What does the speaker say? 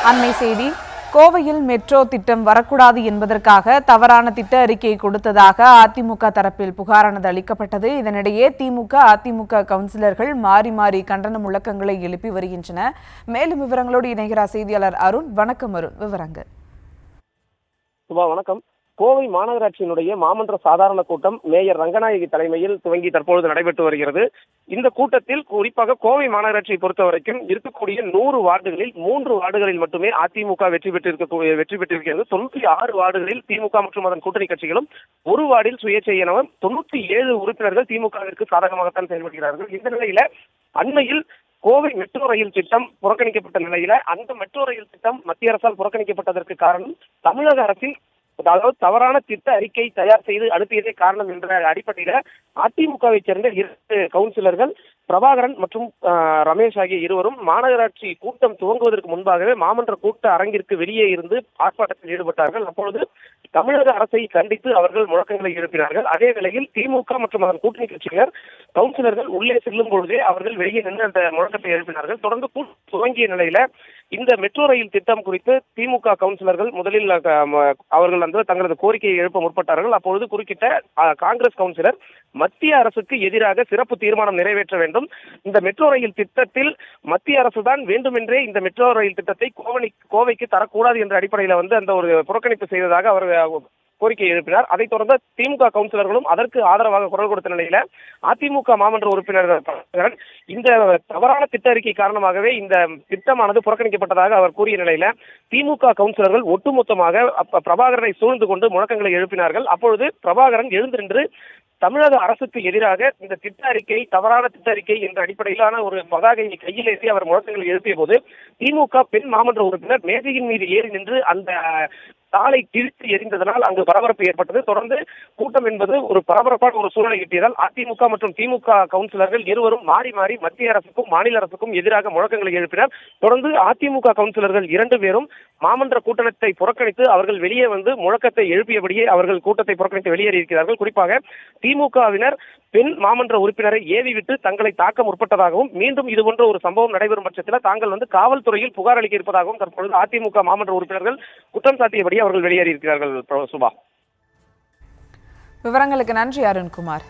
அண்மை செய்தி. கோவையில் மெட்ரோ திட்டம் வரக்கூடாது என்பதற்காக தவறான திட்ட அறிக்கை கொடுத்ததாக அதிமுக தரப்பில் புகாரானது அளிக்கப்பட்டது. இதனிடையே திமுக அதிமுக கவுன்சிலர்கள் மாறி மாறி கண்டன முழக்கங்களை எழுப்பி வருகின்றன. மேலும் விவரங்களோடு இணைகிறார் செய்தியாளர் அருண். வணக்கம் அருண், விவரங்கள். வணக்கம். கோவை மாநகராட்சியினுடைய மாமன்ற சாதாரண கூட்டம் மேயர் ரங்கநாயகி தலைமையில் துவங்கி தற்பொழுது நடைபெற்று வருகிறது. இந்த கூட்டத்தில் குறிப்பாக கோவை மாநகராட்சியை பொறுத்த வரைக்கும் இருக்கக்கூடிய 100 வார்டுகளில் 3 வார்டுகளில் மட்டுமே அதிமுக வெற்றி பெற்றிருக்கிறது. 96 வார்டுகளில் திமுக மற்றும் அதன் கூட்டணி கட்சிகளும், ஒரு வார்டில் சுயேட்சை என 97 உறுப்பினர்கள் திமுகவிற்கு சாதகமாகத்தான் செயல்படுகிறார்கள். இந்த நிலையில அண்மையில் கோவை மெட்ரோ ரயில் திட்டம் புறக்கணிக்கப்பட்ட நிலையில அந்த மெட்ரோ ரயில் திட்டம் மத்திய அரசால் புறக்கணிக்கப்பட்டதற்கு காரணம் தமிழக அரசின் அதாவது தவறான திட்ட அறிக்கை தயார் செய்து அனுப்பியதே காரணம் என்ற அடிப்படையில அதிமுகவை சேர்ந்த 2 கவுன்சிலர்கள் பிரபாகரன் மற்றும் ரமேஷ் ஆகிய இருவரும் மாநகராட்சி கூட்டம் துவங்குவதற்கு முன்பாகவே மாமன்ற கூட்ட அரங்கிற்கு வெளியே இருந்து ஆர்ப்பாட்டத்தில் ஈடுபட்டார்கள். அப்பொழுது தமிழக அரசை கண்டித்து அவர்கள் முழக்கங்களை எழுப்பினார்கள். அதே வேளையில் திமுக மற்றும் அதன் கூட்டணி கட்சியினர் கவுன்சிலர்கள் உள்ளே செல்லும் பொழுதே அவர்கள் வெளியே நின்று அந்த முழக்கத்தை எழுப்பினார்கள். தொடர்ந்து கூட்டம் துவங்கிய நிலையில இந்த மெட்ரோ ரயில் திட்டம் குறித்து திமுக கவுன்சிலர்கள் முதலில் அவர்கள் தங்களது கோரிக்கையை எழுப்ப முற்பட்டார்கள். அப்பொழுது குறுக்கிட்ட காங்கிரஸ் கவுன்சிலர் மத்திய அரசுக்கு எதிராக சிறப்பு தீர்மானம் நிறைவேற்ற வேண்டும், இந்த மெட்ரோ ரயில் திட்டத்தில் மத்திய அரசு தான் வேண்டுமென்றே இந்த மெட்ரோ ரயில் திட்டத்தை கோவைக்கு தரக்கூடாது என்ற அடிப்படையில் அந்த ஒரு புறக்கணிப்பு செய்ததாக அவர் கோரிக்கை எழுப்பினார். அதைத் தொடர்ந்து திமுக கவுன்சிலர்களும் அதற்கு ஆதரவாக குரல் கொடுத்த நிலையில அதிமுக மாமன்ற உறுப்பினர்கள் இந்த தவறான திட்ட அறிக்கை காரணமாகவே இந்த திட்டமானது புறக்கணிக்கப்பட்டதாக அவர் கூறிய நிலையில திமுக கவுன்சிலர்கள் ஒட்டுமொத்தமாக பிரபாகரனை சூழ்ந்து கொண்டு முழக்கங்களை எழுப்பினார்கள். அப்பொழுது பிரபாகரன் எழுந்து நின்று தமிழக அரசுக்கு எதிராக இந்த திட்ட அறிக்கை தவறான திட்ட அறிக்கை என்ற அடிப்படையிலான ஒரு பதாகையை கையில் ஏற்றி அவர் முழக்கங்களை எழுப்பிய போது திமுக பெண் மாமன்ற உறுப்பினர் மேஜையின் மீது ஏறி நின்று அந்த தாளை கிழித்து எரிந்ததனால் அங்கு பரபரப்பு ஏற்பட்டது. தொடர்ந்து கூட்டம் என்பது ஒரு பரபரப்பான ஒரு சூழ்நிலை எட்டியதால் அதிமுக மற்றும் திமுக கவுன்சிலர்கள் இருவரும் மாறி மாறி மத்திய அரசுக்கும் மாநில அரசுக்கும் எதிராக முழக்கங்களை எழுப்பினர். தொடர்ந்து அதிமுக கவுன்சிலர்கள் 2 பேரும் மாமன்ற கூட்டத்தை புறக்கணித்து அவர்கள் வெளியே முழக்கத்தை எழுப்பியபடியே அவர்கள் கூட்டத்தை புறக்கணித்து வெளியேறியிருக்கிறார்கள். குறிப்பாக திமுகவினர் பெண் மாமன்ற உறுப்பினரை ஏவி விட்டு தங்களை தாக்க முற்பட்டதாகவும், மீண்டும் இதுபோன்ற ஒரு சம்பவம் நடைபெறும் பட்சத்தில் தாங்கள் காவல்துறையில் புகார் அளிக்க இருப்பதாகவும் தற்பொழுது அதிமுக மாமன்ற உறுப்பினர்கள் குற்றம் சாட்டியபடி அவர்கள் வெளியேறியிருக்கிறார்கள். சுபா, விவரங்களுக்கு நன்றி அருண்குமார்.